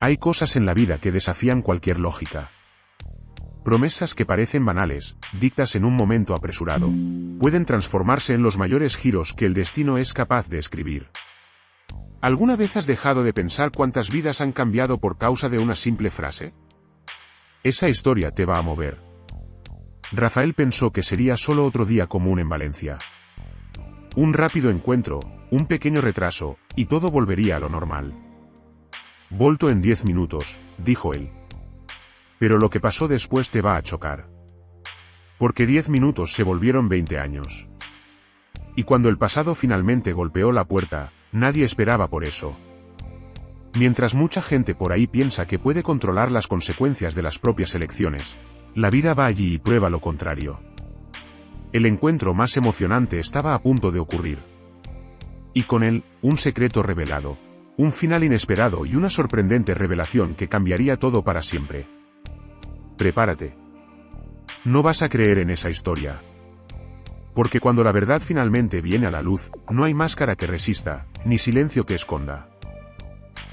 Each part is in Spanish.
Hay cosas en la vida que desafían cualquier lógica. Promesas que parecen banales, dictas en un momento apresurado, pueden transformarse en los mayores giros que el destino es capaz de escribir. ¿Alguna vez has dejado de pensar cuántas vidas han cambiado por causa de una simple frase? Esa historia te va a mover. Rafael pensó que sería solo otro día común en Valencia. Un rápido encuentro, un pequeño retraso, y todo volvería a lo normal. Volto en 10 minutos, dijo él. Pero lo que pasó después te va a chocar. Porque 10 minutos se volvieron 20 años. Y cuando el pasado finalmente golpeó la puerta, nadie esperaba por eso. Mientras mucha gente por ahí piensa que puede controlar las consecuencias de las propias elecciones, la vida va allí y prueba lo contrario. El encuentro más emocionante estaba a punto de ocurrir. Y con él, un secreto revelado, un final inesperado y una sorprendente revelación que cambiaría todo para siempre. Prepárate. No vas a creer en esa historia. Porque cuando la verdad finalmente viene a la luz, no hay máscara que resista, ni silencio que esconda.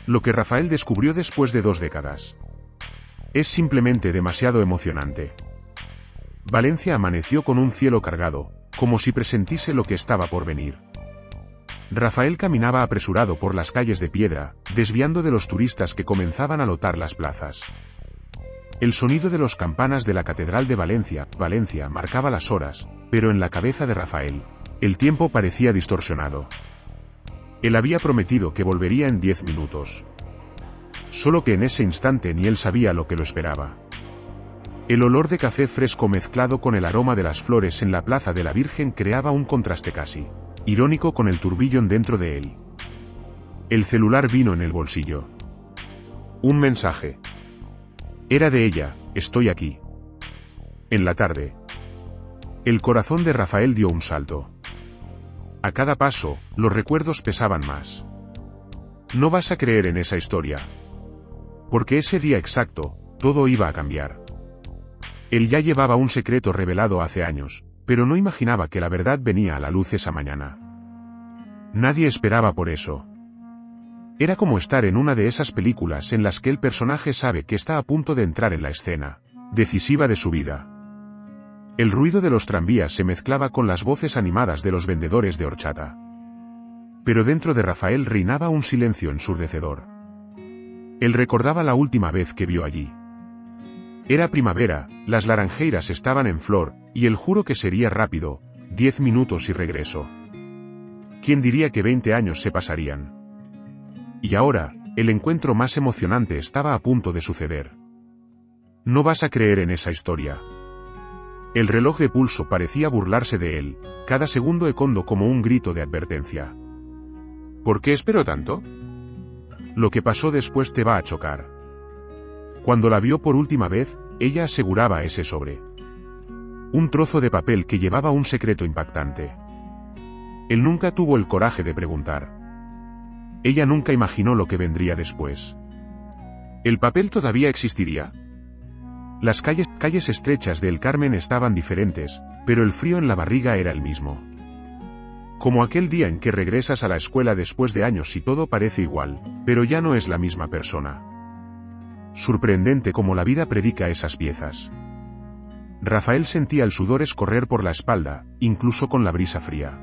Lo que Rafael descubrió después de 2 décadas. Es simplemente demasiado emocionante. Valencia amaneció con un cielo cargado, como si presentiese lo que estaba por venir. Rafael caminaba apresurado por las calles de piedra, desviando de los turistas que comenzaban a lotar las plazas. El sonido de las campanas de la Catedral de Valencia marcaba las horas, pero en la cabeza de Rafael, el tiempo parecía distorsionado. Él había prometido que volvería en 10 minutos. Solo que en ese instante ni él sabía lo que lo esperaba. El olor de café fresco mezclado con el aroma de las flores en la Plaza de la Virgen creaba un contraste casi irónico con el tourbillon dentro de él. El celular vino en el bolsillo. Un mensaje. Era de ella: estoy aquí. En la tarde. El corazón de Rafael dio un salto. A cada paso, los recuerdos pesaban más. No vas a creer en esa historia. Porque ese día exacto, todo iba a cambiar. Él ya llevaba un secreto revelado hace años, pero no imaginaba que la verdad venía a la luz esa mañana. Nadie esperaba por eso. Era como estar en una de esas películas en las que el personaje sabe que está a punto de entrar en la escena decisiva de su vida. El ruido de los tranvías se mezclaba con las voces animadas de los vendedores de horchata. Pero dentro de Rafael reinaba un silencio ensurdecedor. Él recordaba la última vez que vio allí. Era primavera, las laranjeiras estaban en flor, y él juró que sería rápido, 10 minutos y regreso. ¿Quién diría que 20 años se pasarían? Y ahora, el encuentro más emocionante estaba a punto de suceder. No vas a creer en esa historia. El reloj de pulso parecía burlarse de él, cada segundo econdo como un grito de advertencia. ¿Por qué esperó tanto? Lo que pasó después te va a chocar. Cuando la vio por última vez, ella aseguraba ese sobre. Un trozo de papel que llevaba un secreto impactante. Él nunca tuvo el coraje de preguntar. Ella nunca imaginó lo que vendría después. ¿El papel todavía existiría? Las calles estrechas de El Carmen estaban diferentes, pero el frío en la barriga era el mismo. Como aquel día en que regresas a la escuela después de años y todo parece igual, pero ya no es la misma persona. Sorprendente como la vida predica esas piezas. Rafael sentía el sudor escorrer por la espalda, incluso con la brisa fría.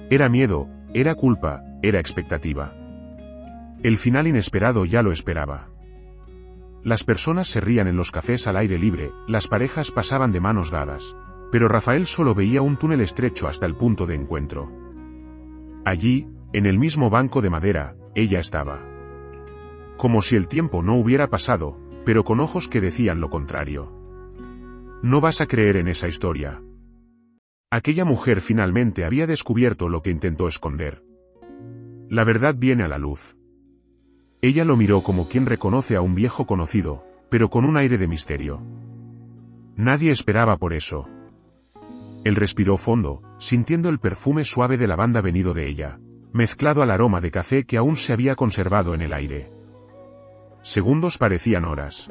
Era miedo, era culpa, era expectativa. El final inesperado ya lo esperaba. Las personas se rían en los cafés al aire libre, las parejas pasaban de manos dadas. Pero Rafael solo veía un túnel estrecho hasta el punto de encuentro. Allí, en el mismo banco de madera, ella estaba. Como si el tiempo no hubiera pasado, pero con ojos que decían lo contrario. No vas a creer en esa historia. Aquella mujer finalmente había descubierto lo que intentó esconder. La verdad viene a la luz. Ella lo miró como quien reconoce a un viejo conocido, pero con un aire de misterio. Nadie esperaba por eso. Él respiró fondo, sintiendo el perfume suave de lavanda venido de ella, mezclado al aroma de café que aún se había conservado en el aire. Segundos parecían horas.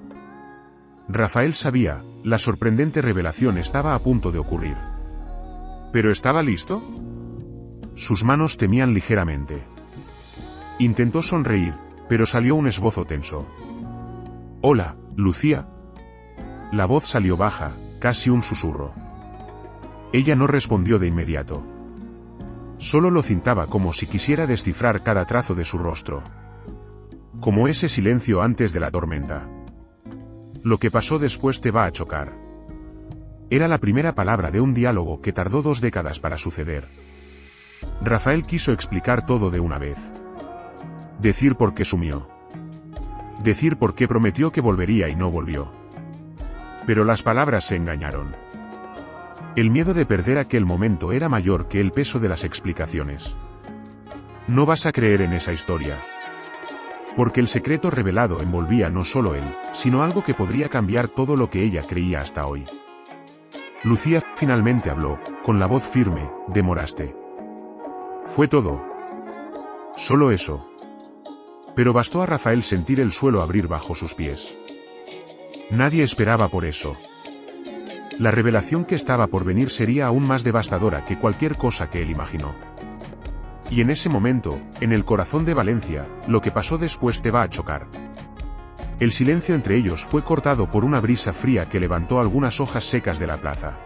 Rafael sabía, la sorprendente revelación estaba a punto de ocurrir. ¿Pero estaba listo? Sus manos temían ligeramente. Intentó sonreír, pero salió un esbozo tenso. «Hola, Lucía». La voz salió baja, casi un susurro. Ella no respondió de inmediato. Solo lo cintaba como si quisiera descifrar cada trazo de su rostro. Como ese silencio antes de la tormenta. «Lo que pasó después te va a chocar». Era la primera palabra de un diálogo que tardó 2 décadas para suceder. Rafael quiso explicar todo de una vez. Decir por qué sumió. Decir por qué prometió que volvería y no volvió. Pero las palabras se engañaron. El miedo de perder aquel momento era mayor que el peso de las explicaciones. No vas a creer en esa historia. Porque el secreto revelado envolvía no solo él, sino algo que podría cambiar todo lo que ella creía hasta hoy. Lucía finalmente habló, con la voz firme: «Demoraste». Fue todo. Solo eso. Pero bastó a Rafael sentir el suelo abrir bajo sus pies. Nadie esperaba por eso. La revelación que estaba por venir sería aún más devastadora que cualquier cosa que él imaginó. Y en ese momento, en el corazón de Valencia, lo que pasó después te va a chocar. El silencio entre ellos fue cortado por una brisa fría que levantó algunas hojas secas de la plaza.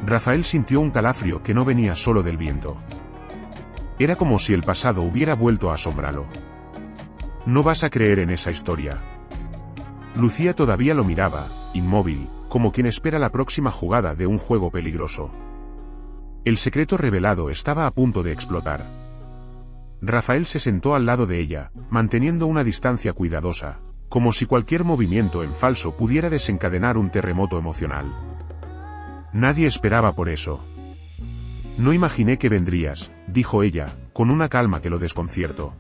Rafael sintió un calafrio que no venía solo del viento. Era como si el pasado hubiera vuelto a asombrarlo. No vas a creer en esa historia. Lucía todavía lo miraba, inmóvil, como quien espera la próxima jugada de un juego peligroso. El secreto revelado estaba a punto de explotar. Rafael se sentó al lado de ella, manteniendo una distancia cuidadosa, como si cualquier movimiento en falso pudiera desencadenar un terremoto emocional. Nadie esperaba por eso. «No imaginé que vendrías», dijo ella, con una calma que lo desconcertó.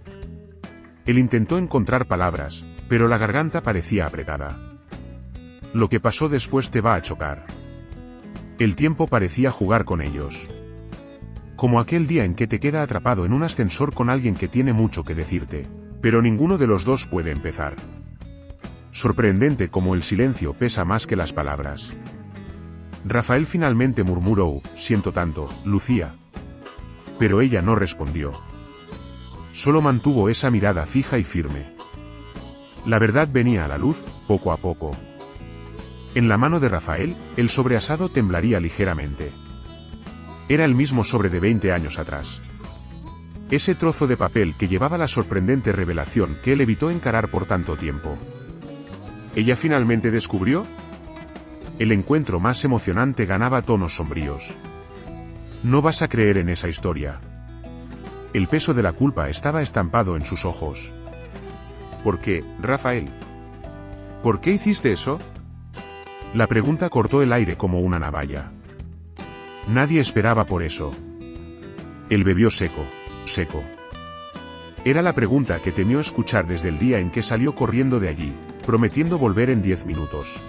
Él intentó encontrar palabras, pero la garganta parecía apretada. «Lo que pasó después te va a chocar». El tiempo parecía jugar con ellos. Como aquel día en que te queda atrapado en un ascensor con alguien que tiene mucho que decirte, pero ninguno de los dos puede empezar. Sorprendente como el silencio pesa más que las palabras. Rafael finalmente murmuró: «Siento tanto, Lucía». Pero ella no respondió. Solo mantuvo esa mirada fija y firme. La verdad venía a la luz, poco a poco. En la mano de Rafael, el sobreasado temblaría ligeramente. Era el mismo sobre de 20 años atrás. Ese trozo de papel que llevaba la sorprendente revelación que él evitó encarar por tanto tiempo. ¿Ella finalmente descubrió? El encuentro más emocionante ganaba tonos sombríos. No vas a creer en esa historia. El peso de la culpa estaba estampado en sus ojos. ¿Por qué, Rafael? ¿Por qué hiciste eso? La pregunta cortó el aire como una navalla. Nadie esperaba por eso. Él bebió seco. Era la pregunta que temió escuchar desde el día en que salió corriendo de allí, prometiendo volver en 10 minutos.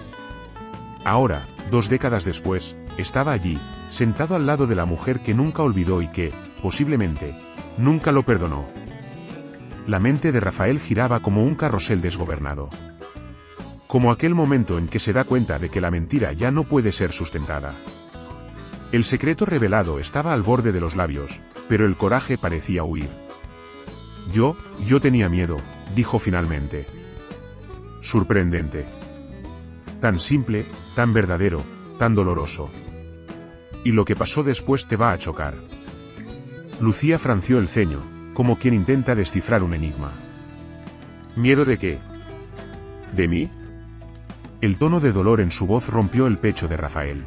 Ahora, 2 décadas después, estaba allí, sentado al lado de la mujer que nunca olvidó y que, posiblemente, nunca lo perdonó. La mente de Rafael giraba como un carrusel desgobernado. Como aquel momento en que se da cuenta de que la mentira ya no puede ser sustentada. El secreto revelado estaba al borde de los labios, pero el coraje parecía huir. Yo tenía miedo, dijo finalmente. Sorprendente. Tan simple, tan verdadero, tan doloroso. Y lo que pasó después te va a chocar. Lucía franció el ceño, como quien intenta descifrar un enigma. ¿Miedo de qué? ¿De mí? El tono de dolor en su voz rompió el pecho de Rafael.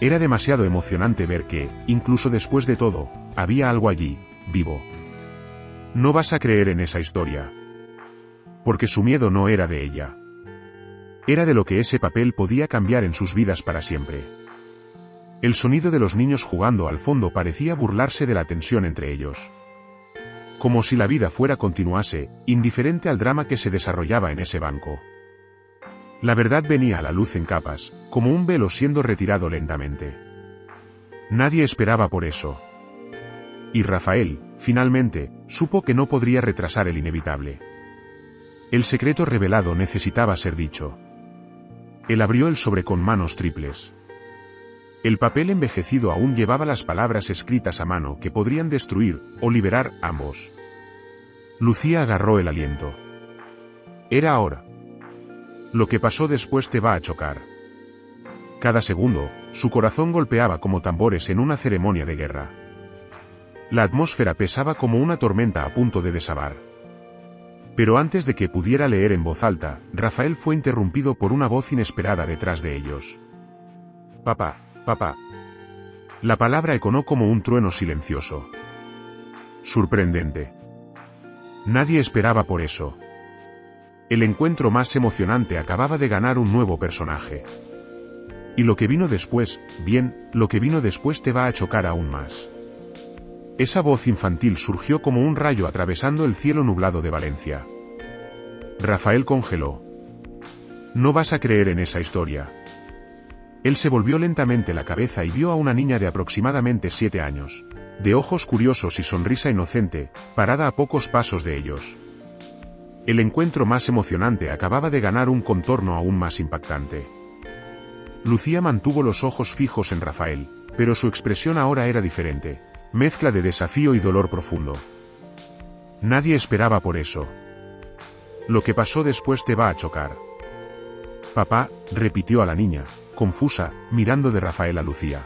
Era demasiado emocionante ver que, incluso después de todo, había algo allí, vivo. No vas a creer en esa historia. Porque su miedo no era de ella. Era de lo que ese papel podía cambiar en sus vidas para siempre. El sonido de los niños jugando al fondo parecía burlarse de la tensión entre ellos. Como si la vida fuera continuase, indiferente al drama que se desarrollaba en ese banco. La verdad venía a la luz en capas, como un velo siendo retirado lentamente. Nadie esperaba por eso. Y Rafael, finalmente, supo que no podría retrasar el inevitable. El secreto revelado necesitaba ser dicho. Él abrió el sobre con manos triples. El papel envejecido aún llevaba las palabras escritas a mano que podrían destruir, o liberar, ambos. Lucía agarró el aliento. Era ahora. Lo que pasó después te va a chocar. Cada segundo, su corazón golpeaba como tambores en una ceremonia de guerra. La atmósfera pesaba como una tormenta a punto de desabar. Pero antes de que pudiera leer en voz alta, Rafael fue interrumpido por una voz inesperada detrás de ellos. Papá, papá. La palabra ecoó como un trueno silencioso. Sorprendente. Nadie esperaba por eso. El encuentro más emocionante acababa de ganar un nuevo personaje. Y lo que vino después, bien, lo que vino después te va a chocar aún más. Esa voz infantil surgió como un rayo atravesando el cielo nublado de Valencia. Rafael congeló. No vas a creer en esa historia. Él se volvió lentamente la cabeza y vio a una niña de aproximadamente 7 años, de ojos curiosos y sonrisa inocente, parada a pocos pasos de ellos. El encuentro más emocionante acababa de ganar un contorno aún más impactante. Lucía mantuvo los ojos fijos en Rafael, pero su expresión ahora era diferente, mezcla de desafío y dolor profundo. Nadie esperaba por eso. Lo que pasó después te va a chocar. Papá, repitió a la niña, confusa, mirando de Rafael a Lucía.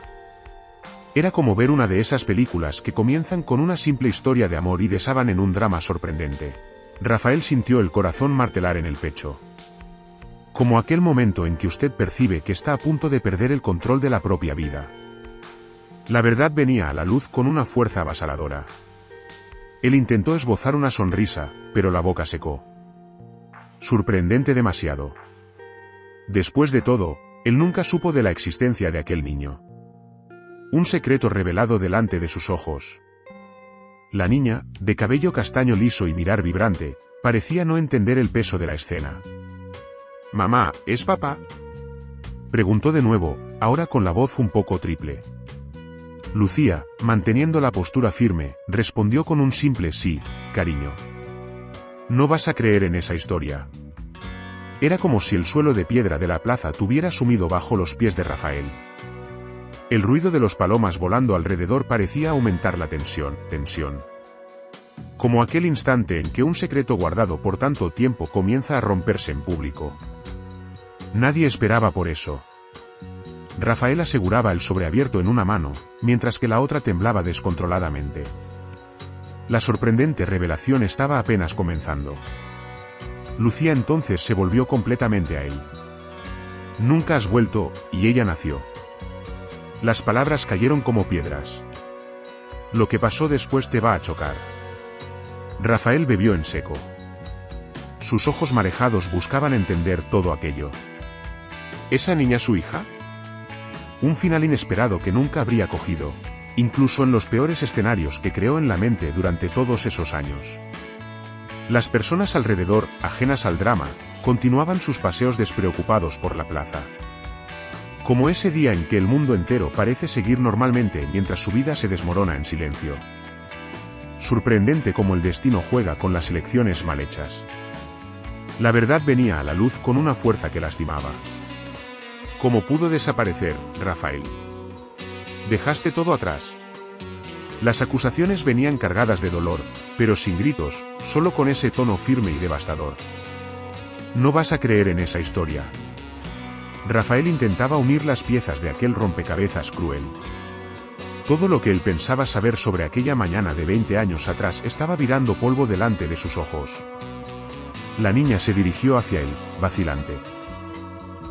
Era como ver una de esas películas que comienzan con una simple historia de amor y desaban en un drama sorprendente. Rafael sintió el corazón martelar en el pecho. Como aquel momento en que usted percibe que está a punto de perder el control de la propia vida. La verdad venía a la luz con una fuerza avasalladora. Él intentó esbozar una sonrisa, pero la boca secó. Sorprendente demasiado. Después de todo, él nunca supo de la existencia de aquel niño. Un secreto revelado delante de sus ojos. La niña, de cabello castaño liso y mirar vibrante, parecía no entender el peso de la escena. «Mamá, ¿es papá?», preguntó de nuevo, ahora con la voz un poco triple. Lucía, manteniendo la postura firme, respondió con un simple sí, cariño. No vas a creer en esa historia. Era como si el suelo de piedra de la plaza tuviera sumido bajo los pies de Rafael. El ruido de los palomas volando alrededor parecía aumentar la tensión. Como aquel instante en que un secreto guardado por tanto tiempo comienza a romperse en público. Nadie esperaba por eso. Rafael aseguraba el sobreabierto en una mano, mientras que la otra temblaba descontroladamente. La sorprendente revelación estaba apenas comenzando. Lucía entonces se volvió completamente a él. Nunca has vuelto, y ella nació. Las palabras cayeron como piedras. Lo que pasó después te va a chocar. Rafael bebió en seco. Sus ojos marejados buscaban entender todo aquello. ¿Esa niña su hija? Un final inesperado que nunca habría cogido, incluso en los peores escenarios que creó en la mente durante todos esos años. Las personas alrededor, ajenas al drama, continuaban sus paseos despreocupados por la plaza. Como ese día en que el mundo entero parece seguir normalmente mientras su vida se desmorona en silencio. Sorprendente como el destino juega con las elecciones mal hechas. La verdad venía a la luz con una fuerza que lastimaba. ¿Cómo pudo desaparecer, Rafael? Dejaste todo atrás. Las acusaciones venían cargadas de dolor, pero sin gritos, solo con ese tono firme y devastador. No vas a creer en esa historia. Rafael intentaba unir las piezas de aquel rompecabezas cruel. Todo lo que él pensaba saber sobre aquella mañana de 20 años atrás estaba virando polvo delante de sus ojos. La niña se dirigió hacia él, vacilante.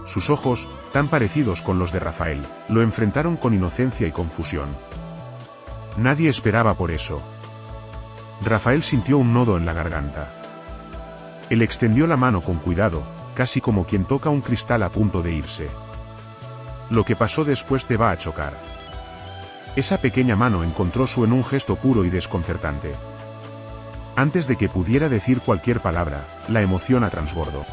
Sus ojos, tan parecidos con los de Rafael, lo enfrentaron con inocencia y confusión. Nadie esperaba por eso. Rafael sintió un nodo en la garganta. Él extendió la mano con cuidado, casi como quien toca un cristal a punto de irse. Lo que pasó después te va a chocar. Esa pequeña mano encontró su en un gesto puro y desconcertante. Antes de que pudiera decir cualquier palabra, la emoción a transbordo.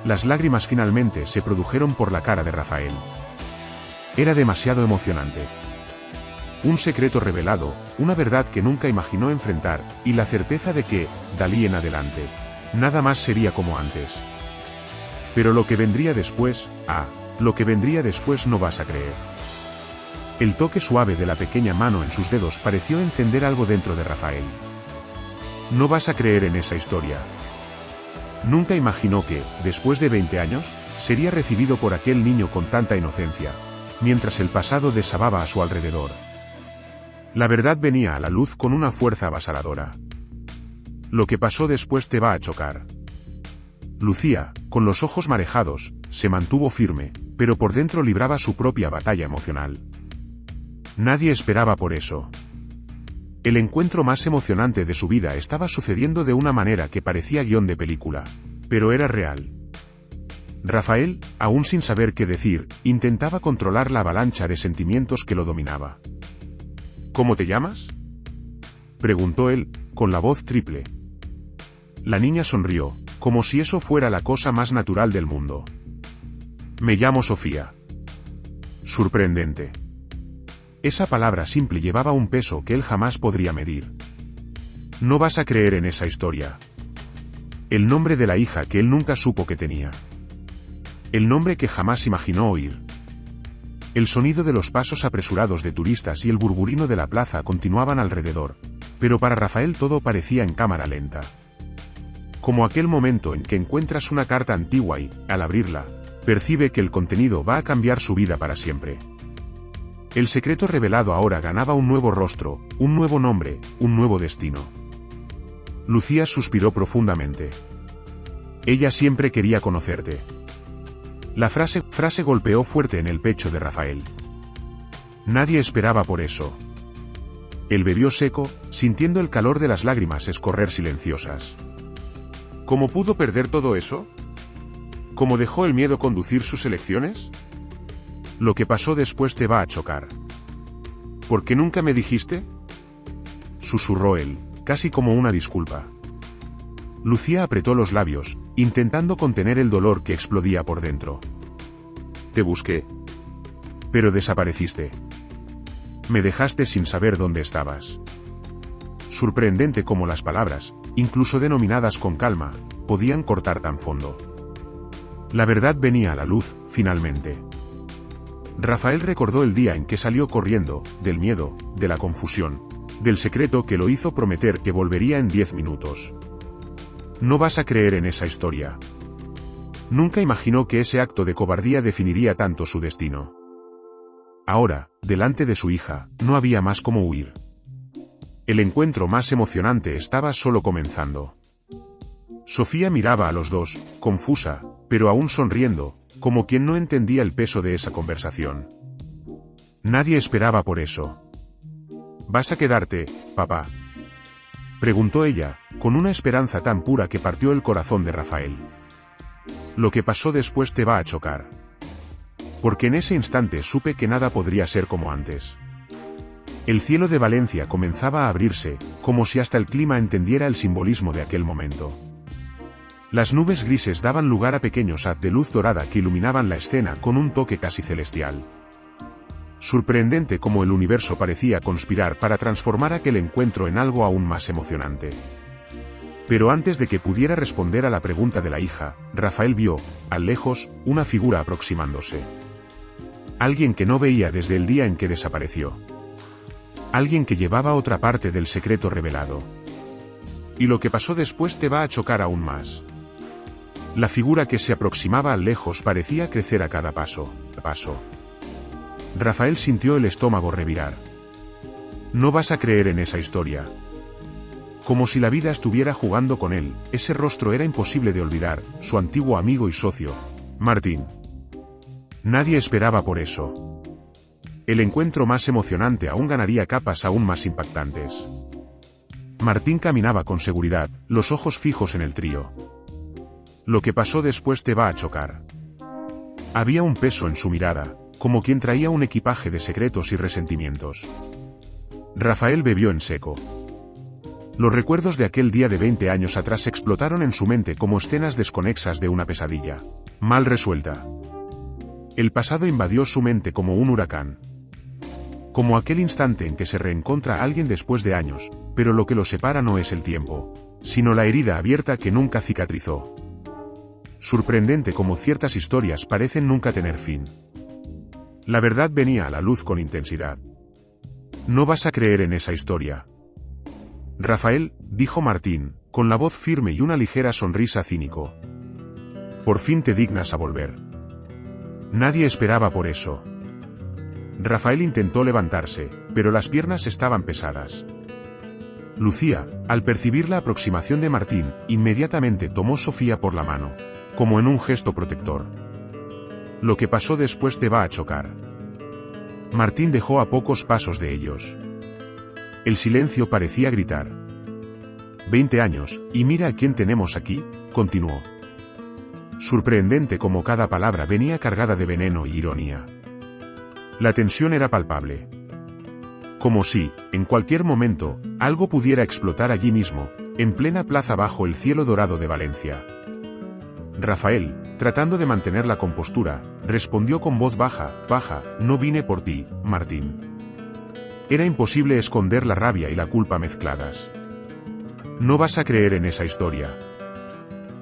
Las lágrimas finalmente se produjeron por la cara de Rafael. Era demasiado emocionante. Un secreto revelado, una verdad que nunca imaginó enfrentar, y la certeza de que, de allí en adelante, nada más sería como antes. Pero lo que vendría después, lo que vendría después no vas a creer. El toque suave de la pequeña mano en sus dedos pareció encender algo dentro de Rafael. No vas a creer en esa historia. Nunca imaginó que, después de 20 años, sería recibido por aquel niño con tanta inocencia, mientras el pasado desababa a su alrededor. La verdad venía a la luz con una fuerza avasalladora. Lo que pasó después te va a chocar. Lucía, con los ojos marejados, se mantuvo firme, pero por dentro libraba su propia batalla emocional. Nadie esperaba por eso. El encuentro más emocionante de su vida estaba sucediendo de una manera que parecía guión de película, pero era real. Rafael, aún sin saber qué decir, intentaba controlar la avalancha de sentimientos que lo dominaba. ¿Cómo te llamas?, preguntó él, con la voz triple. La niña sonrió, como si eso fuera la cosa más natural del mundo. Me llamo Sofía. Sorprendente. Esa palabra simple llevaba un peso que él jamás podría medir. No vas a creer en esa historia. El nombre de la hija que él nunca supo que tenía. El nombre que jamás imaginó oír. El sonido de los pasos apresurados de turistas y el burburino de la plaza continuaban alrededor, pero para Rafael todo parecía en cámara lenta. Como aquel momento en que encuentras una carta antigua y, al abrirla, percibe que el contenido va a cambiar su vida para siempre. El secreto revelado ahora ganaba un nuevo rostro, un nuevo nombre, un nuevo destino. Lucía suspiró profundamente. Ella siempre quería conocerte. La frase golpeó fuerte en el pecho de Rafael. Nadie esperaba por eso. Él bebió seco, sintiendo el calor de las lágrimas escorrer silenciosas. ¿Cómo pudo perder todo eso? ¿Cómo dejó el miedo conducir sus elecciones? Lo que pasó después te va a chocar. ¿Por qué nunca me dijiste?, susurró él, casi como una disculpa. Lucía apretó los labios, intentando contener el dolor que explodía por dentro. Te busqué. Pero desapareciste. Me dejaste sin saber dónde estabas. Sorprendente como las palabras, incluso denominadas con calma, podían cortar tan fondo. La verdad venía a la luz, finalmente. Rafael recordó el día en que salió corriendo, del miedo, de la confusión, del secreto que lo hizo prometer que volvería en 10 minutos. No vas a creer en esa historia. Nunca imaginó que ese acto de cobardía definiría tanto su destino. Ahora, delante de su hija, no había más como huir. El encuentro más emocionante estaba solo comenzando. Sofía miraba a los dos, confusa, pero aún sonriendo, como quien no entendía el peso de esa conversación. Nadie esperaba por eso. ¿Vas a quedarte, papá?, preguntó ella, con una esperanza tan pura que partió el corazón de Rafael. Lo que pasó después te va a chocar. Porque en ese instante supe que nada podría ser como antes. El cielo de Valencia comenzaba a abrirse, como si hasta el clima entendiera el simbolismo de aquel momento. Las nubes grises daban lugar a pequeños haz de luz dorada que iluminaban la escena con un toque casi celestial. Sorprendente como el universo parecía conspirar para transformar aquel encuentro en algo aún más emocionante. Pero antes de que pudiera responder a la pregunta de la hija, Rafael vio, al lejos, una figura aproximándose. Alguien que no veía desde el día en que desapareció. Alguien que llevaba otra parte del secreto revelado. Y lo que pasó después te va a chocar aún más. La figura que se aproximaba al lejos parecía crecer a cada paso. Rafael sintió el estómago revirar. No vas a creer en esa historia. Como si la vida estuviera jugando con él, ese rostro era imposible de olvidar, su antiguo amigo y socio, Martín. Nadie esperaba por eso. El encuentro más emocionante aún ganaría capas aún más impactantes. Martín caminaba con seguridad, los ojos fijos en el trío. Lo que pasó después te va a chocar. Había un peso en su mirada, como quien traía un equipaje de secretos y resentimientos. Rafael bebió en seco. Los recuerdos de aquel día de 20 años atrás explotaron en su mente como escenas desconexas de una pesadilla, mal resuelta. El pasado invadió su mente como un huracán. Como aquel instante en que se reencontra a alguien después de años, pero lo que lo separa no es el tiempo, sino la herida abierta que nunca cicatrizó. Sorprendente como ciertas historias parecen nunca tener fin. La verdad venía a la luz con intensidad. No vas a creer en esa historia. Rafael, dijo Martín, con la voz firme y una ligera sonrisa cínico. Por fin te dignas a volver. Nadie esperaba por eso. Rafael intentó levantarse, pero las piernas estaban pesadas. Lucía, al percibir la aproximación de Martín, inmediatamente tomó Sofía por la mano, como en un gesto protector. Lo que pasó después te va a chocar. Martín dejó a pocos pasos de ellos. El silencio parecía gritar. 20 años, y mira a quién tenemos aquí, continuó. Sorprendente como cada palabra venía cargada de veneno y ironía. La tensión era palpable. Como si, en cualquier momento, algo pudiera explotar allí mismo, en plena plaza bajo el cielo dorado de Valencia. Rafael, tratando de mantener la compostura, respondió con voz baja, no vine por ti, Martín. Era imposible esconder la rabia y la culpa mezcladas. No vas a creer en esa historia.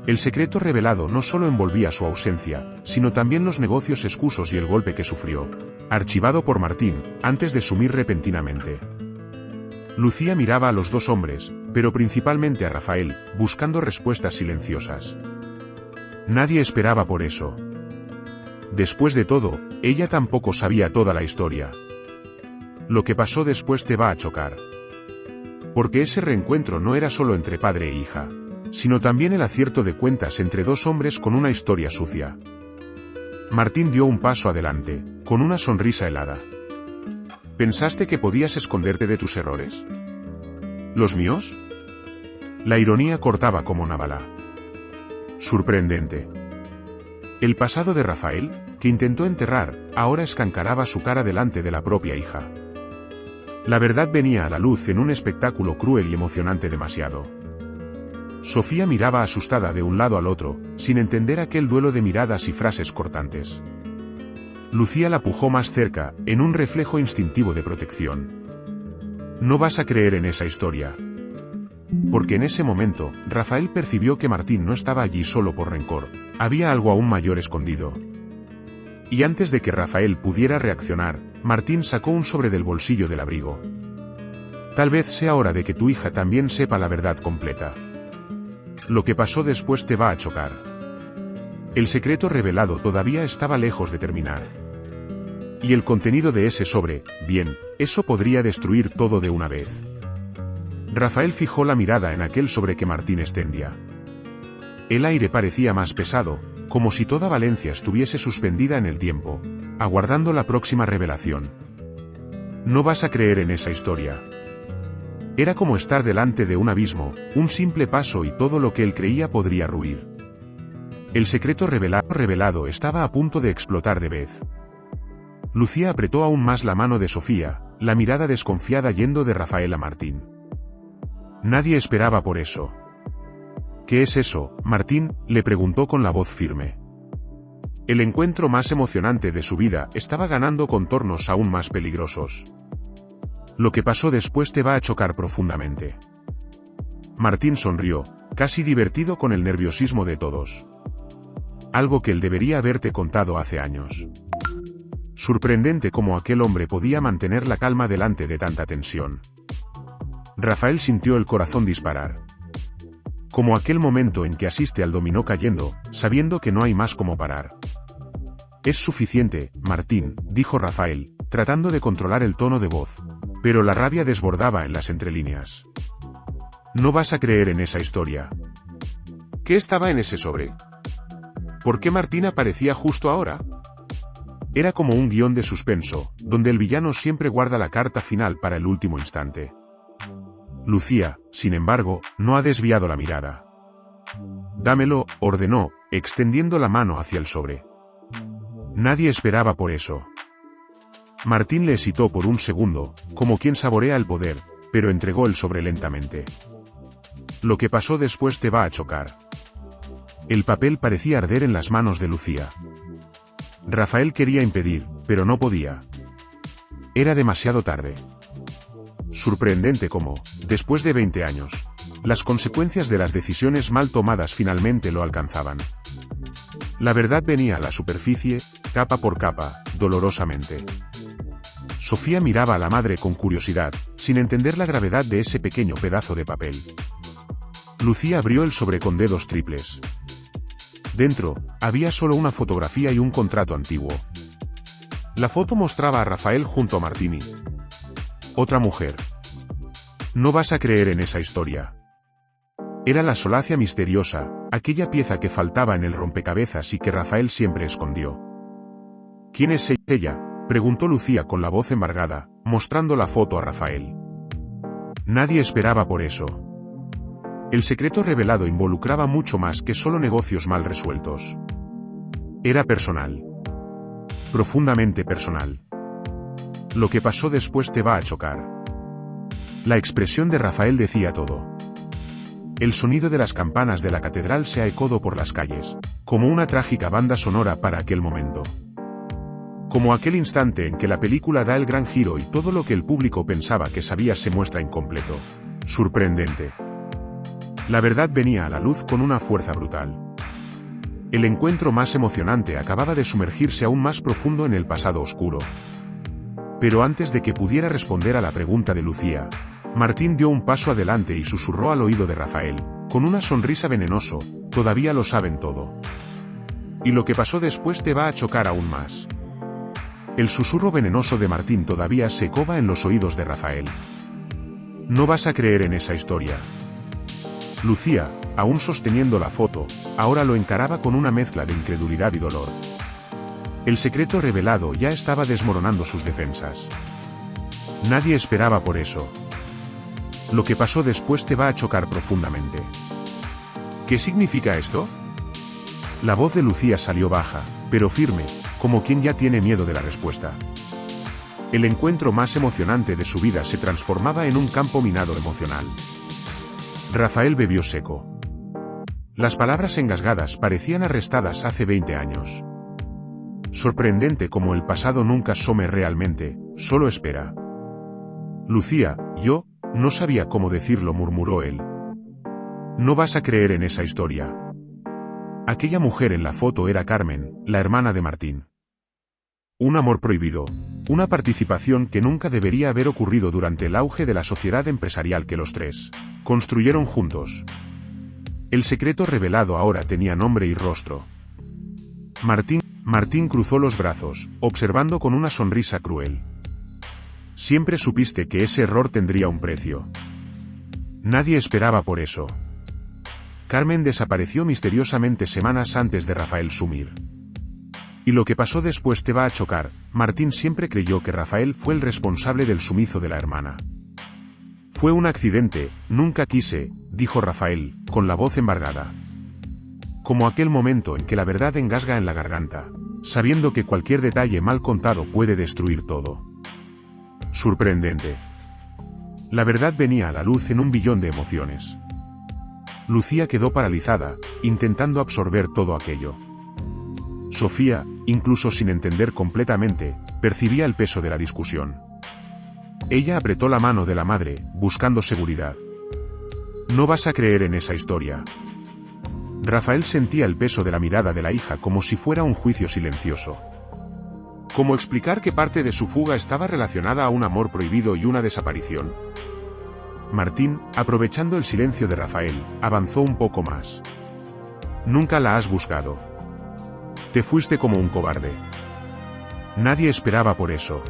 El secreto revelado no solo envolvía su ausencia, sino también los negocios escusos y el golpe que sufrió, archivado por Martín, antes de sumir repentinamente. Lucía miraba a los dos hombres, pero principalmente a Rafael, buscando respuestas silenciosas. Nadie esperaba por eso. Después de todo, ella tampoco sabía toda la historia. Lo que pasó después te va a chocar. Porque ese reencuentro no era solo entre padre e hija, sino también el acierto de cuentas entre dos hombres con una historia sucia. Martín dio un paso adelante, con una sonrisa helada. ¿Pensaste que podías esconderte de tus errores? ¿Los míos? La ironía cortaba como una bala. Sorprendente. El pasado de Rafael, que intentó enterrar, ahora escancaraba su cara delante de la propia hija. La verdad venía a la luz en un espectáculo cruel y emocionante demasiado. Sofía miraba asustada de un lado al otro, sin entender aquel duelo de miradas y frases cortantes. Lucía la pujó más cerca, en un reflejo instintivo de protección. No vas a creer en esa historia. Porque en ese momento, Rafael percibió que Martín no estaba allí solo por rencor, había algo aún mayor escondido. Y antes de que Rafael pudiera reaccionar, Martín sacó un sobre del bolsillo del abrigo. Tal vez sea hora de que tu hija también sepa la verdad completa. Lo que pasó después te va a chocar. El secreto revelado todavía estaba lejos de terminar. Y el contenido de ese sobre, bien, eso podría destruir todo de una vez. Rafael fijó la mirada en aquel sobre que Martín extendía. El aire parecía más pesado, como si toda Valencia estuviese suspendida en el tiempo, aguardando la próxima revelación. No vas a creer en esa historia. Era como estar delante de un abismo, un simple paso y todo lo que él creía podría ruir. El secreto revelado estaba a punto de explotar de vez. Lucía apretó aún más la mano de Sofía, la mirada desconfiada yendo de Rafael a Martín. Nadie esperaba por eso. ¿Qué es eso, Martín?, le preguntó con la voz firme. El encuentro más emocionante de su vida estaba ganando contornos aún más peligrosos. Lo que pasó después te va a chocar profundamente. Martín sonrió, casi divertido con el nerviosismo de todos. Algo que él debería haberte contado hace años. Sorprendente cómo aquel hombre podía mantener la calma delante de tanta tensión. Rafael sintió el corazón disparar. Como aquel momento en que asiste al dominó cayendo, sabiendo que no hay más como parar. Es suficiente, Martín, dijo Rafael, tratando de controlar el tono de voz. Pero la rabia desbordaba en las entrelíneas. No vas a creer en esa historia. ¿Qué estaba en ese sobre? ¿Por qué Martín aparecía justo ahora? Era como un guión de suspenso, donde el villano siempre guarda la carta final para el último instante. Lucía, sin embargo, no ha desviado la mirada. Dámelo, ordenó, extendiendo la mano hacia el sobre. Nadie esperaba por eso. Martín le hesitó por un segundo, como quien saborea el poder, pero entregó el sobre lentamente. Lo que pasó después te va a chocar. El papel parecía arder en las manos de Lucía. Rafael quería impedir, pero no podía. Era demasiado tarde. Sorprendente cómo, después de 20 años, las consecuencias de las decisiones mal tomadas finalmente lo alcanzaban. La verdad venía a la superficie, capa por capa, dolorosamente. Sofía miraba a la madre con curiosidad, sin entender la gravedad de ese pequeño pedazo de papel. Lucía abrió el sobre con dedos triples. Dentro, había solo una fotografía y un contrato antiguo. La foto mostraba a Rafael junto a Martini. Otra mujer. No vas a creer en esa historia. Era la Solacia misteriosa, aquella pieza que faltaba en el rompecabezas y que Rafael siempre escondió. ¿Quién es ella?, preguntó Lucía con la voz embargada, mostrando la foto a Rafael. Nadie esperaba por eso. El secreto revelado involucraba mucho más que solo negocios mal resueltos. Era personal. Profundamente personal. Lo que pasó después te va a chocar. La expresión de Rafael decía todo. El sonido de las campanas de la catedral se ha ecoado por las calles, como una trágica banda sonora para aquel momento. Como aquel instante en que la película da el gran giro y todo lo que el público pensaba que sabía se muestra incompleto. Sorprendente. La verdad venía a la luz con una fuerza brutal. El encuentro más emocionante acababa de sumergirse aún más profundo en el pasado oscuro. Pero antes de que pudiera responder a la pregunta de Lucía, Martín dio un paso adelante y susurró al oído de Rafael, con una sonrisa venenoso, todavía lo saben todo. Y lo que pasó después te va a chocar aún más. El susurro venenoso de Martín todavía se ecaba en los oídos de Rafael. No vas a creer en esa historia. Lucía, aún sosteniendo la foto, ahora lo encaraba con una mezcla de incredulidad y dolor. El secreto revelado ya estaba desmoronando sus defensas. Nadie esperaba por eso. Lo que pasó después te va a chocar profundamente. ¿Qué significa esto? La voz de Lucía salió baja, pero firme, como quien ya tiene miedo de la respuesta. El encuentro más emocionante de su vida se transformaba en un campo minado emocional. Rafael bebió seco. Las palabras engasgadas parecían arrestadas hace 20 años. Sorprendente como el pasado nunca some realmente, solo espera. Lucía, yo, no sabía cómo decirlo, murmuró él. No vas a creer en esa historia. Aquella mujer en la foto era Carmen, la hermana de Martín. Un amor prohibido, una participación que nunca debería haber ocurrido durante el auge de la sociedad empresarial que los tres construyeron juntos. El secreto revelado ahora tenía nombre y rostro. Martín cruzó los brazos, observando con una sonrisa cruel. Siempre supiste que ese error tendría un precio. Nadie esperaba por eso. Carmen desapareció misteriosamente semanas antes de Rafael sumir. Y lo que pasó después te va a chocar. Martín siempre creyó que Rafael fue el responsable del sumizo de la hermana. Fue un accidente, nunca quise, dijo Rafael, con la voz embargada. Como aquel momento en que la verdad engasga en la garganta, sabiendo que cualquier detalle mal contado puede destruir todo. Sorprendente. La verdad venía a la luz en un billón de emociones. Lucía quedó paralizada, intentando absorber todo aquello. Sofía, incluso sin entender completamente, percibía el peso de la discusión. Ella apretó la mano de la madre, buscando seguridad. No vas a creer en esa historia. Rafael sentía el peso de la mirada de la hija como si fuera un juicio silencioso. ¿Cómo explicar que parte de su fuga estaba relacionada a un amor prohibido y una desaparición? Martín, aprovechando el silencio de Rafael, avanzó un poco más. Nunca la has buscado. Te fuiste como un cobarde. Nadie esperaba por eso.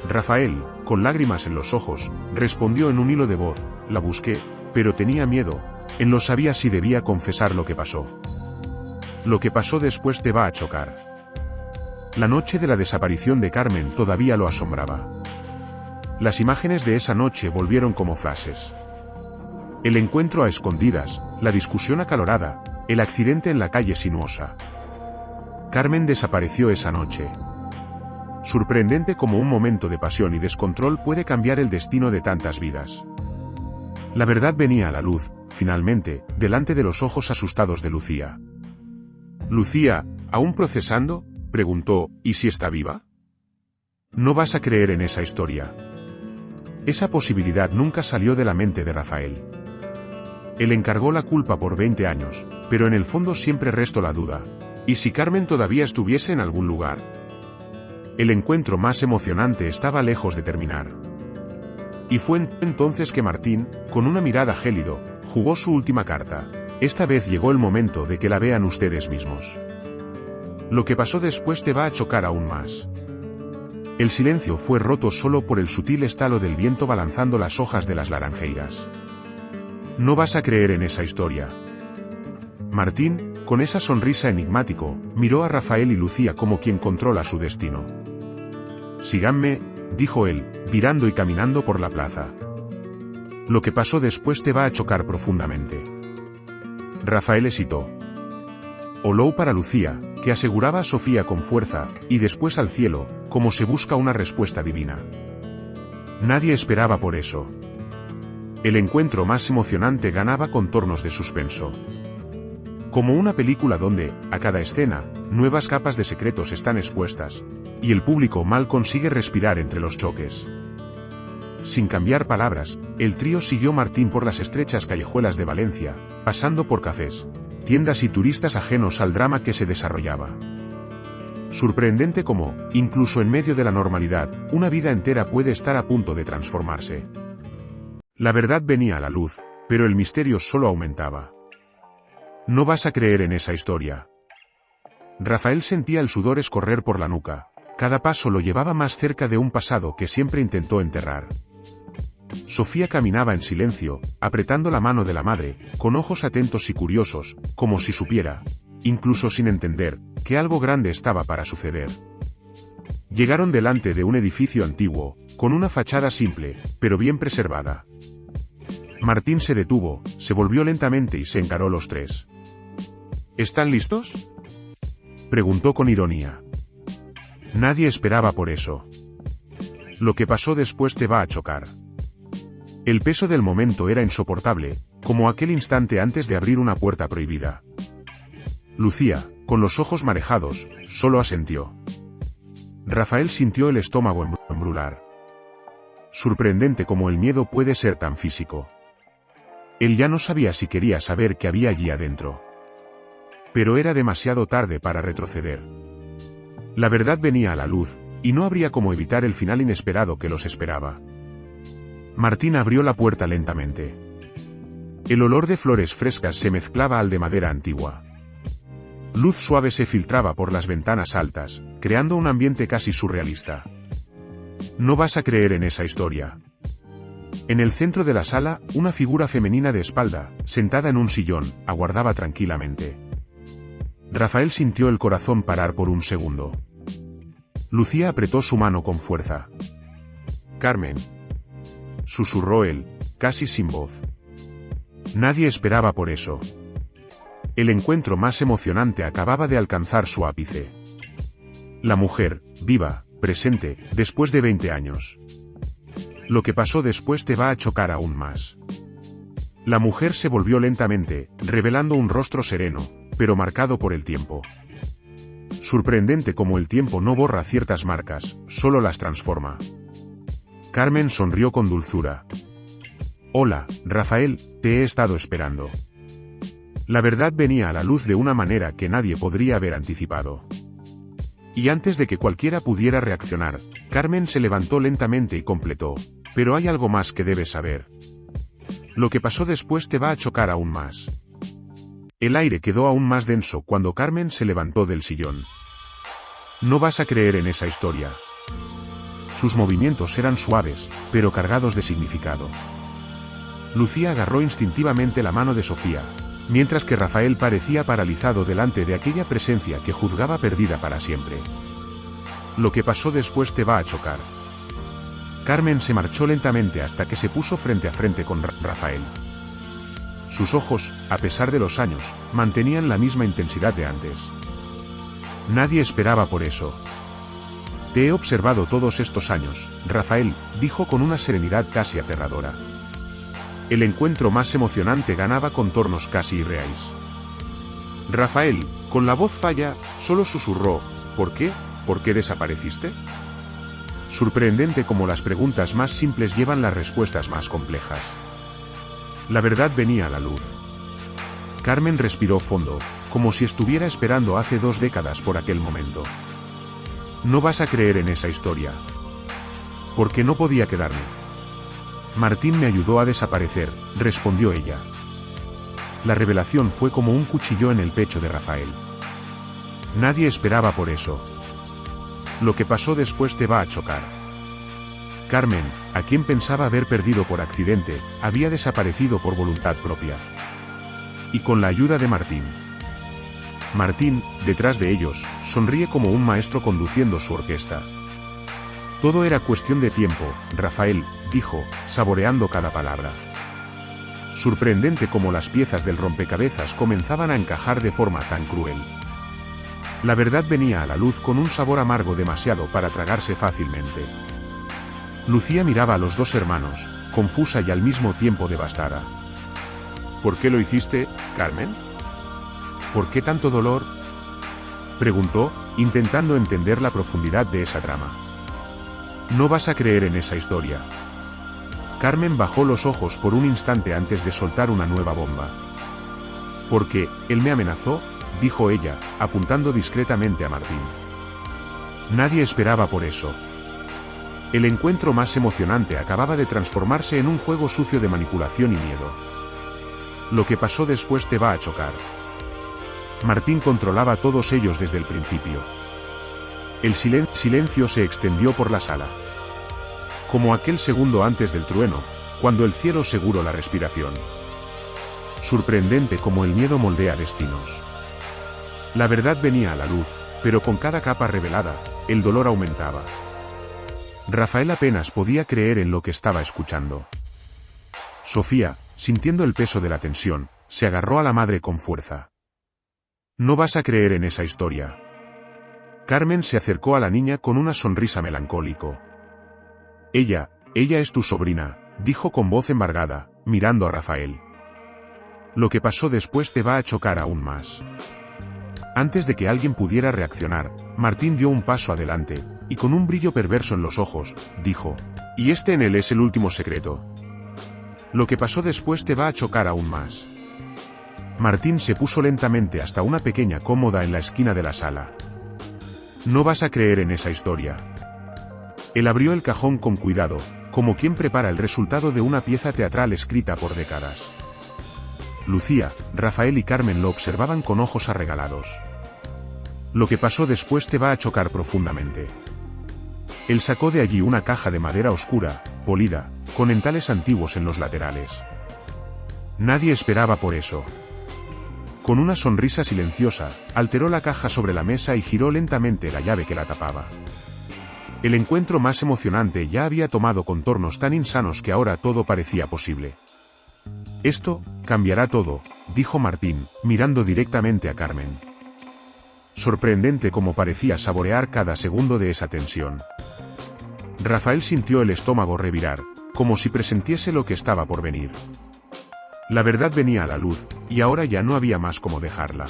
Rafael, con lágrimas en los ojos, respondió en un hilo de voz, la busqué, pero tenía miedo, él no sabía si debía confesar lo que pasó. Lo que pasó después te va a chocar. La noche de la desaparición de Carmen todavía lo asombraba. Las imágenes de esa noche volvieron como flashes. El encuentro a escondidas, la discusión acalorada, el accidente en la calle sinuosa. Carmen desapareció esa noche. Sorprendente como un momento de pasión y descontrol puede cambiar el destino de tantas vidas. La verdad venía a la luz, finalmente, delante de los ojos asustados de Lucía. Lucía, ¿aún procesando?, preguntó, ¿y si está viva? No vas a creer en esa historia. Esa posibilidad nunca salió de la mente de Rafael. Él encargó la culpa por 20 años, pero en el fondo siempre restó la duda. ¿Y si Carmen todavía estuviese en algún lugar? El encuentro más emocionante estaba lejos de terminar. Y fue entonces que Martín, con una mirada gélido, jugó su última carta. Esta vez llegó el momento de que la vean ustedes mismos. Lo que pasó después te va a chocar aún más. El silencio fue roto solo por el sutil estalo del viento balanzando las hojas de las laranjeiras. No vas a creer en esa historia. Martín, con esa sonrisa enigmático, miró a Rafael y Lucía como quien controla su destino. Síganme, dijo él, virando y caminando por la plaza. Lo que pasó después te va a chocar profundamente. Rafael hesitó. Oló para Lucía, que aseguraba a Sofía con fuerza, y después al cielo, como se busca una respuesta divina. Nadie esperaba por eso. El encuentro más emocionante ganaba contornos de suspenso. Como una película donde, a cada escena, nuevas capas de secretos están expuestas, y el público mal consigue respirar entre los choques. Sin cambiar palabras, el trío siguió Martín por las estrechas callejuelas de Valencia, pasando por cafés, tiendas y turistas ajenos al drama que se desarrollaba. Sorprendente como, incluso en medio de la normalidad, una vida entera puede estar a punto de transformarse. La verdad venía a la luz, pero el misterio solo aumentaba. No vas a creer en esa historia. Rafael sentía el sudor escorrer por la nuca. Cada paso lo llevaba más cerca de un pasado que siempre intentó enterrar. Sofía caminaba en silencio, apretando la mano de la madre, con ojos atentos y curiosos, como si supiera, incluso sin entender, que algo grande estaba para suceder. Llegaron delante de un edificio antiguo, con una fachada simple, pero bien preservada. Martín se detuvo, se volvió lentamente y se encaró los tres. ¿Están listos?, preguntó con ironía. Nadie esperaba por eso. Lo que pasó después te va a chocar. El peso del momento era insoportable, como aquel instante antes de abrir una puerta prohibida. Lucía, con los ojos marejados, solo asintió. Rafael sintió el estómago embrular. Sorprendente como el miedo puede ser tan físico. Él ya no sabía si quería saber qué había allí adentro. Pero era demasiado tarde para retroceder. La verdad venía a la luz, y no habría cómo evitar el final inesperado que los esperaba. Martín abrió la puerta lentamente. El olor de flores frescas se mezclaba al de madera antigua. Luz suave se filtraba por las ventanas altas, creando un ambiente casi surrealista. No vas a creer en esa historia. En el centro de la sala, una figura femenina de espalda, sentada en un sillón, aguardaba tranquilamente. Rafael sintió el corazón parar por un segundo. Lucía apretó su mano con fuerza. «Carmen», susurró él, casi sin voz. Nadie esperaba por eso. El encuentro más emocionante acababa de alcanzar su ápice. La mujer, viva, presente, después de 20 años. Lo que pasó después te va a chocar aún más. La mujer se volvió lentamente, revelando un rostro sereno, pero marcado por el tiempo. Sorprendente como el tiempo no borra ciertas marcas, solo las transforma. Carmen sonrió con dulzura. «Hola, Rafael, te he estado esperando». La verdad venía a la luz de una manera que nadie podría haber anticipado. Y antes de que cualquiera pudiera reaccionar, Carmen se levantó lentamente y completó. «Pero hay algo más que debes saber. Lo que pasó después te va a chocar aún más». El aire quedó aún más denso cuando Carmen se levantó del sillón. «No vas a creer en esa historia». Sus movimientos eran suaves, pero cargados de significado. Lucía agarró instintivamente la mano de Sofía, mientras que Rafael parecía paralizado delante de aquella presencia que juzgaba perdida para siempre. «Lo que pasó después te va a chocar». Carmen se marchó lentamente hasta que se puso frente a frente con Rafael. Sus ojos, a pesar de los años, mantenían la misma intensidad de antes. Nadie esperaba por eso. «Te he observado todos estos años, Rafael», dijo con una serenidad casi aterradora. El encuentro más emocionante ganaba contornos casi irreales. Rafael, con la voz falla, solo susurró: «¿Por qué? ¿Por qué desapareciste?». Sorprendente como las preguntas más simples llevan las respuestas más complejas. La verdad venía a la luz. Carmen respiró fondo, como si estuviera esperando hace 2 décadas por aquel momento. No vas a creer en esa historia. Porque no podía quedarme. Martín me ayudó a desaparecer, respondió ella. La revelación fue como un cuchillo en el pecho de Rafael. Nadie esperaba por eso. Lo que pasó después te va a chocar. Carmen, a quien pensaba haber perdido por accidente, había desaparecido por voluntad propia. Y con la ayuda de Martín. Martín, detrás de ellos, sonríe como un maestro conduciendo su orquesta. Todo era cuestión de tiempo, Rafael, dijo, saboreando cada palabra. Sorprendente como las piezas del rompecabezas comenzaban a encajar de forma tan cruel. La verdad venía a la luz con un sabor amargo demasiado para tragarse fácilmente. Lucía miraba a los dos hermanos, confusa y al mismo tiempo devastada. ¿Por qué lo hiciste, Carmen? ¿Por qué tanto dolor? Preguntó, intentando entender la profundidad de esa trama. No vas a creer en esa historia. Carmen bajó los ojos por un instante antes de soltar una nueva bomba. Porque, él me amenazó, dijo ella, apuntando discretamente a Martín. Nadie esperaba por eso. El encuentro más emocionante acababa de transformarse en un juego sucio de manipulación y miedo. Lo que pasó después te va a chocar. Martín controlaba a todos ellos desde el principio. El silencio se extendió por la sala. Como aquel segundo antes del trueno, cuando el cielo seguró la respiración. Sorprendente como el miedo moldea destinos. La verdad venía a la luz, pero con cada capa revelada, el dolor aumentaba. Rafael apenas podía creer en lo que estaba escuchando. Sofía, sintiendo el peso de la tensión, se agarró a la madre con fuerza. No vas a creer en esa historia. Carmen se acercó a la niña con una sonrisa melancólico. Ella es tu sobrina, dijo con voz embargada, mirando a Rafael. Lo que pasó después te va a chocar aún más. Antes de que alguien pudiera reaccionar, Martín dio un paso adelante, y con un brillo perverso en los ojos, dijo, y este en él es el último secreto. Lo que pasó después te va a chocar aún más. Martín se puso lentamente hasta una pequeña cómoda en la esquina de la sala. No vas a creer en esa historia. Él abrió el cajón con cuidado, como quien prepara el resultado de una pieza teatral escrita por décadas. Lucía, Rafael y Carmen lo observaban con ojos arregalados. Lo que pasó después te va a chocar profundamente. Él sacó de allí una caja de madera oscura, polida, con entales antiguos en los laterales. Nadie esperaba por eso. Con una sonrisa silenciosa, alteró la caja sobre la mesa y giró lentamente la llave que la tapaba. El encuentro más emocionante ya había tomado contornos tan insanos que ahora todo parecía posible. Esto cambiará todo, dijo Martín, mirando directamente a Carmen. Sorprendente como parecía saborear cada segundo de esa tensión. Rafael sintió el estómago revirar, como si presintiese lo que estaba por venir. La verdad venía a la luz, y ahora ya no había más cómo dejarla.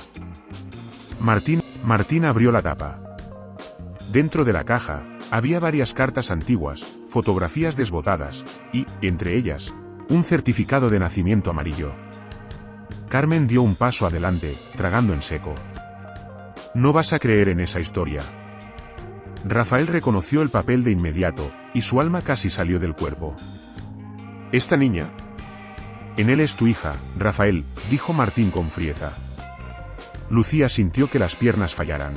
Martín abrió la tapa. Dentro de la caja, había varias cartas antiguas, fotografías desbotadas, y, entre ellas, un certificado de nacimiento amarillo. Carmen dio un paso adelante, tragando en seco. No vas a creer en esa historia. Rafael reconoció el papel de inmediato, y su alma casi salió del cuerpo. ¿Esta niña? En él es tu hija, Rafael, dijo Martín con frieza. Lucía sintió que las piernas fallaran.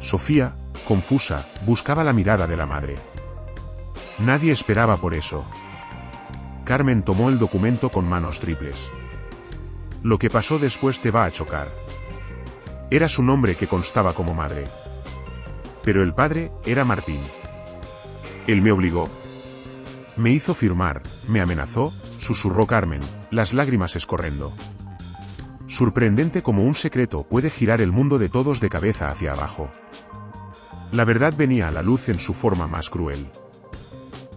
Sofía, confusa, buscaba la mirada de la madre. Nadie esperaba por eso. Carmen tomó el documento con manos triples. Lo que pasó después te va a chocar. Era su nombre que constaba como madre. Pero el padre era Martín. Él me obligó. Me hizo firmar, me amenazó, susurró Carmen, las lágrimas escorriendo. Sorprendente como un secreto puede girar el mundo de todos de cabeza hacia abajo. La verdad venía a la luz en su forma más cruel.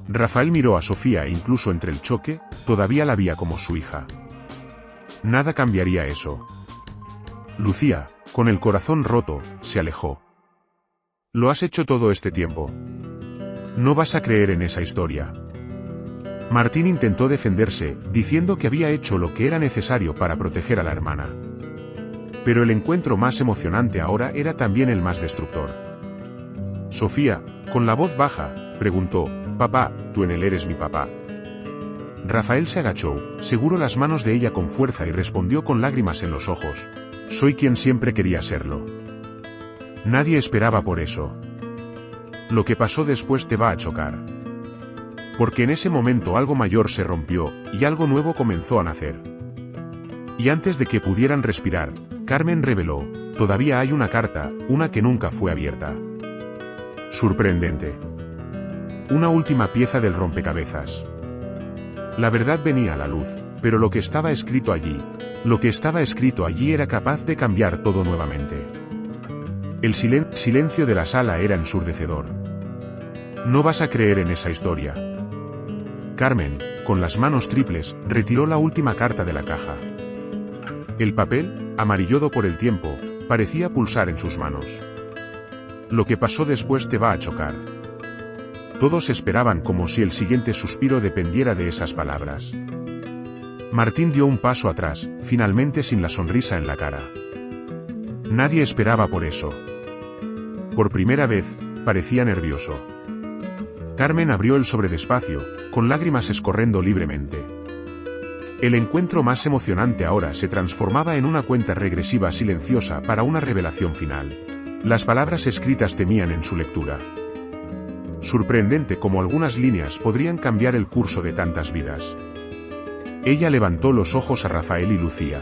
Rafael miró a Sofía e incluso entre el choque, todavía la veía como su hija. Nada cambiaría eso. Lucía, con el corazón roto, se alejó. Lo has hecho todo este tiempo. No vas a creer en esa historia. Martín intentó defenderse, diciendo que había hecho lo que era necesario para proteger a la hermana. Pero el encuentro más emocionante ahora era también el más destructor. Sofía, con la voz baja, preguntó, «Papá, tú en él eres mi papá». Rafael se agachó, seguró las manos de ella con fuerza y respondió con lágrimas en los ojos, «Soy quien siempre quería serlo». Nadie esperaba por eso. Lo que pasó después te va a chocar. Porque en ese momento algo mayor se rompió, y algo nuevo comenzó a nacer. Y antes de que pudieran respirar, Carmen reveló, todavía hay una carta, una que nunca fue abierta. Sorprendente. Una última pieza del rompecabezas. La verdad venía a la luz, pero lo que estaba escrito allí era capaz de cambiar todo nuevamente. El silencio de la sala era ensordecedor. No vas a creer en esa historia. Carmen, con las manos triples, retiró la última carta de la caja. El papel, amarillado por el tiempo, parecía pulsar en sus manos. Lo que pasó después te va a chocar. Todos esperaban como si el siguiente suspiro dependiera de esas palabras. Martín dio un paso atrás, finalmente sin la sonrisa en la cara. Nadie esperaba por eso. Por primera vez, parecía nervioso. Carmen abrió el sobre despacio, con lágrimas escorriendo libremente. El encuentro más emocionante ahora se transformaba en una cuenta regresiva silenciosa para una revelación final. Las palabras escritas temían en su lectura. Sorprendente como algunas líneas podrían cambiar el curso de tantas vidas. Ella levantó los ojos a Rafael y Lucía.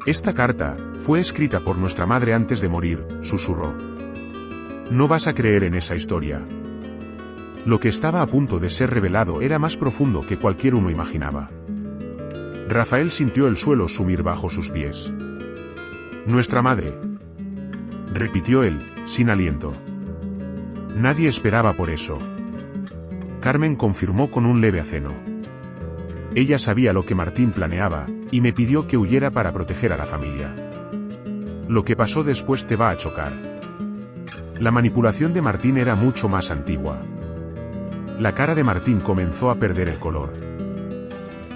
Esta carta fue escrita por nuestra madre antes de morir, susurró. No vas a creer en esa historia. Lo que estaba a punto de ser revelado era más profundo que cualquier uno imaginaba. Rafael sintió el suelo sumir bajo sus pies. Nuestra madre, repitió él, sin aliento. Nadie esperaba por eso. Carmen confirmó con un leve aceno. Ella sabía lo que Martín planeaba, y me pidió que huyera para proteger a la familia. Lo que pasó después te va a chocar. La manipulación de Martín era mucho más antigua. La cara de Martín comenzó a perder el color.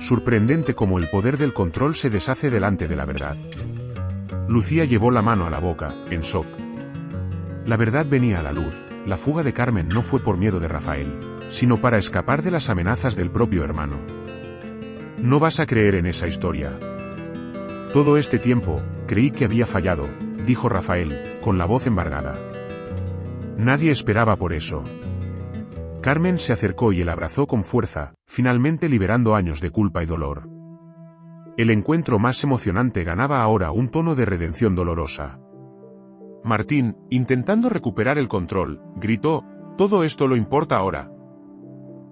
Sorprendente como el poder del control se deshace delante de la verdad. Lucía llevó la mano a la boca, en shock. La verdad venía a la luz, la fuga de Carmen no fue por miedo de Rafael, sino para escapar de las amenazas del propio hermano. No vas a creer en esa historia. Todo este tiempo, creí que había fallado, dijo Rafael, con la voz embargada. Nadie esperaba por eso. Carmen se acercó y él abrazó con fuerza, finalmente liberando años de culpa y dolor. El encuentro más emocionante ganaba ahora un tono de redención dolorosa. Martín, intentando recuperar el control, gritó, «Todo esto lo importa ahora».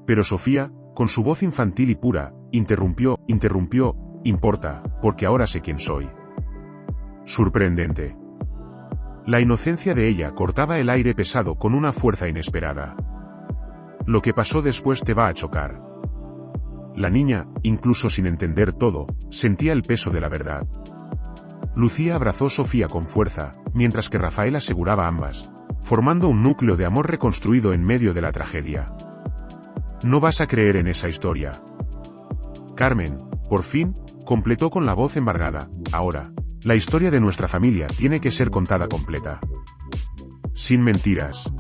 Pero Sofía, con su voz infantil y pura, interrumpió, «Importa, porque ahora sé quién soy». Sorprendente. La inocencia de ella cortaba el aire pesado con una fuerza inesperada. Lo que pasó después te va a chocar. La niña, incluso sin entender todo, sentía el peso de la verdad. Lucía abrazó a Sofía con fuerza, mientras que Rafael aseguraba ambas, formando un núcleo de amor reconstruido en medio de la tragedia. No vas a creer en esa historia. Carmen, por fin, completó con la voz embargada, ahora, la historia de nuestra familia tiene que ser contada completa. Sin mentiras.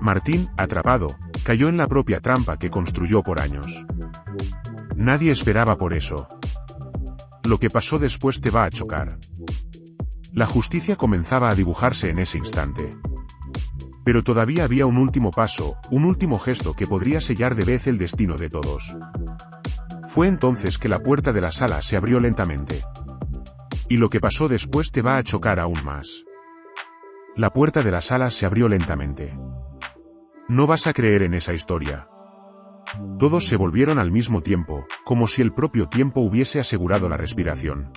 Martín, atrapado, cayó en la propia trampa que construyó por años. Nadie esperaba por eso. Lo que pasó después te va a chocar. La justicia comenzaba a dibujarse en ese instante. Pero todavía había un último paso, un último gesto que podría sellar de vez el destino de todos. Fue entonces que la puerta de la sala se abrió lentamente. Y lo que pasó después te va a chocar aún más. La puerta de la sala se abrió lentamente. No vas a creer en esa historia. Todos se volvieron al mismo tiempo, como si el propio tiempo hubiese asegurado la respiración.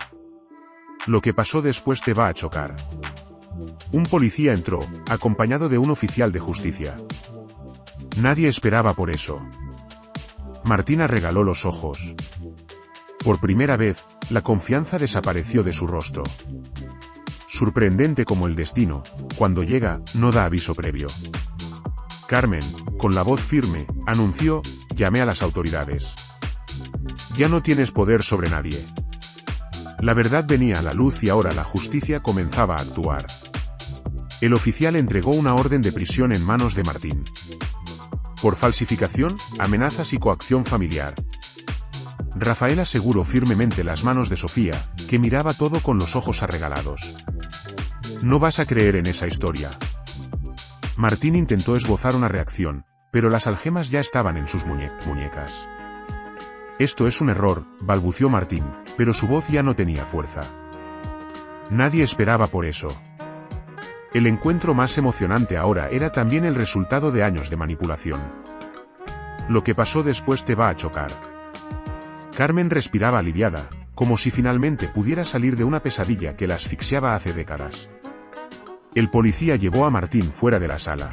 Lo que pasó después te va a chocar. Un policía entró, acompañado de un oficial de justicia. Nadie esperaba por eso. Martina regaló los ojos. Por primera vez, la confianza desapareció de su rostro. Sorprendente como el destino, cuando llega, no da aviso previo. Carmen, con la voz firme, anunció, «Llamé a las autoridades. Ya no tienes poder sobre nadie». La verdad venía a la luz y ahora la justicia comenzaba a actuar. El oficial entregó una orden de prisión en manos de Martín. Por falsificación, amenazas y coacción familiar. Rafael aseguró firmemente las manos de Sofía, que miraba todo con los ojos arregalados. No vas a creer en esa historia. Martín intentó esbozar una reacción, pero las algemas ya estaban en sus muñecas. Esto es un error, balbució Martín, pero su voz ya no tenía fuerza. Nadie esperaba por eso. El encuentro más emocionante ahora era también el resultado de años de manipulación. Lo que pasó después te va a chocar. Carmen respiraba aliviada, como si finalmente pudiera salir de una pesadilla que la asfixiaba hace décadas. El policía llevó a Martín fuera de la sala.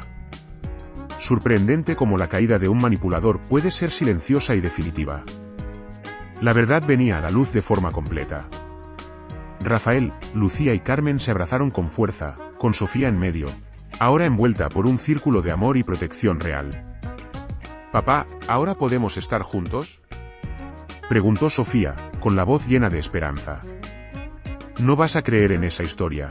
Sorprendente como la caída de un manipulador puede ser silenciosa y definitiva. La verdad venía a la luz de forma completa. Rafael, Lucía y Carmen se abrazaron con fuerza, con Sofía en medio, ahora envuelta por un círculo de amor y protección real. «Papá, ¿ahora podemos estar juntos?», preguntó Sofía, con la voz llena de esperanza. «No vas a creer en esa historia».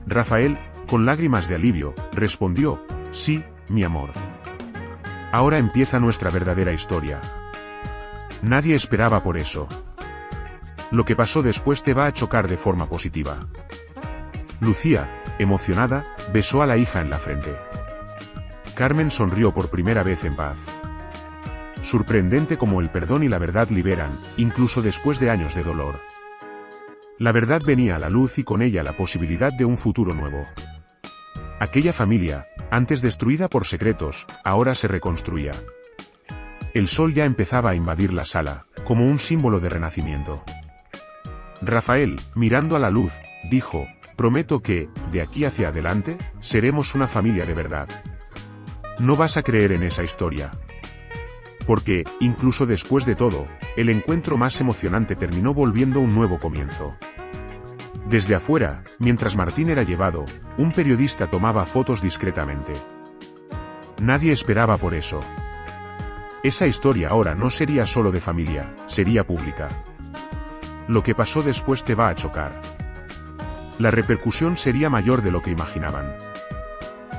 Rafael, con lágrimas de alivio, respondió: «Sí, mi amor. Ahora empieza nuestra verdadera historia». Nadie esperaba por eso. Lo que pasó después te va a chocar de forma positiva. Lucía, emocionada, besó a la hija en la frente. Carmen sonrió por primera vez en paz. Sorprendente como el perdón y la verdad liberan, incluso después de años de dolor. La verdad venía a la luz y con ella la posibilidad de un futuro nuevo. Aquella familia, antes destruida por secretos, ahora se reconstruía. El sol ya empezaba a invadir la sala, como un símbolo de renacimiento. Rafael, mirando a la luz, dijo: «Prometo que, de aquí hacia adelante, seremos una familia de verdad». No vas a creer en esa historia. Porque, incluso después de todo, el encuentro más emocionante terminó volviendo un nuevo comienzo. Desde afuera, mientras Martín era llevado, un periodista tomaba fotos discretamente. Nadie esperaba por eso. Esa historia ahora no sería solo de familia, sería pública. Lo que pasó después te va a chocar. La repercusión sería mayor de lo que imaginaban.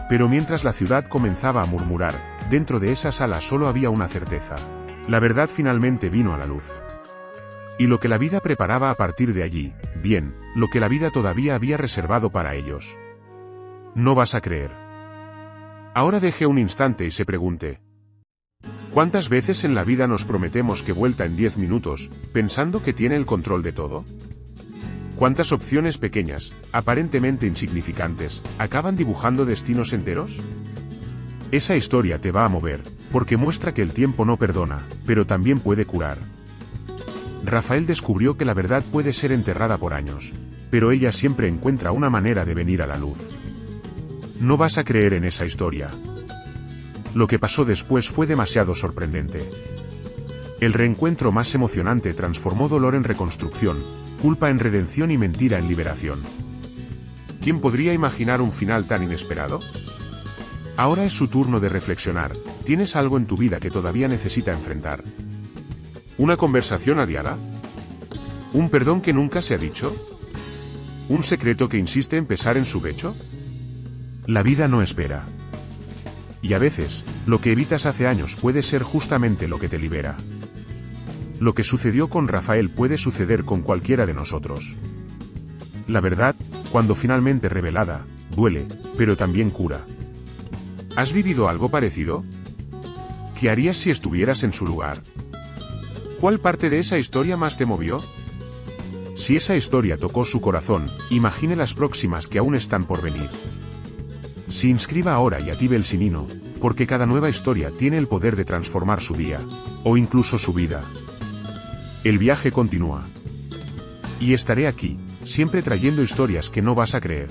Pero mientras la ciudad comenzaba a murmurar, dentro de esa sala solo había una certeza. La verdad finalmente vino a la luz. Y lo que la vida preparaba a partir de allí, bien, lo que la vida todavía había reservado para ellos. No vas a creer. Ahora deje un instante y se pregunte: ¿cuántas veces en la vida nos prometemos que vuelta en 10 minutos, pensando que tiene el control de todo? ¿Cuántas opciones pequeñas, aparentemente insignificantes, acaban dibujando destinos enteros? Esa historia te va a mover, porque muestra que el tiempo no perdona, pero también puede curar. Rafael descubrió que la verdad puede ser enterrada por años, pero ella siempre encuentra una manera de venir a la luz. No vas a creer en esa historia. Lo que pasó después fue demasiado sorprendente. El reencuentro más emocionante transformó dolor en reconstrucción, culpa en redención y mentira en liberación. ¿Quién podría imaginar un final tan inesperado? Ahora es su turno de reflexionar. ¿Tienes algo en tu vida que todavía necesita enfrentar? ¿Una conversación adiada? ¿Un perdón que nunca se ha dicho? ¿Un secreto que insiste en pesar en su pecho? La vida no espera. Y a veces, lo que evitas hace años puede ser justamente lo que te libera. Lo que sucedió con Rafael puede suceder con cualquiera de nosotros. La verdad, cuando finalmente revelada, duele, pero también cura. ¿Has vivido algo parecido? ¿Qué harías si estuvieras en su lugar? ¿Cuál parte de esa historia más te movió? Si esa historia tocó su corazón, imagine las próximas que aún están por venir. Se inscriba ahora y active el sinino, porque cada nueva historia tiene el poder de transformar su día, o incluso su vida. El viaje continúa. Y estaré aquí, siempre trayendo historias que no vas a creer.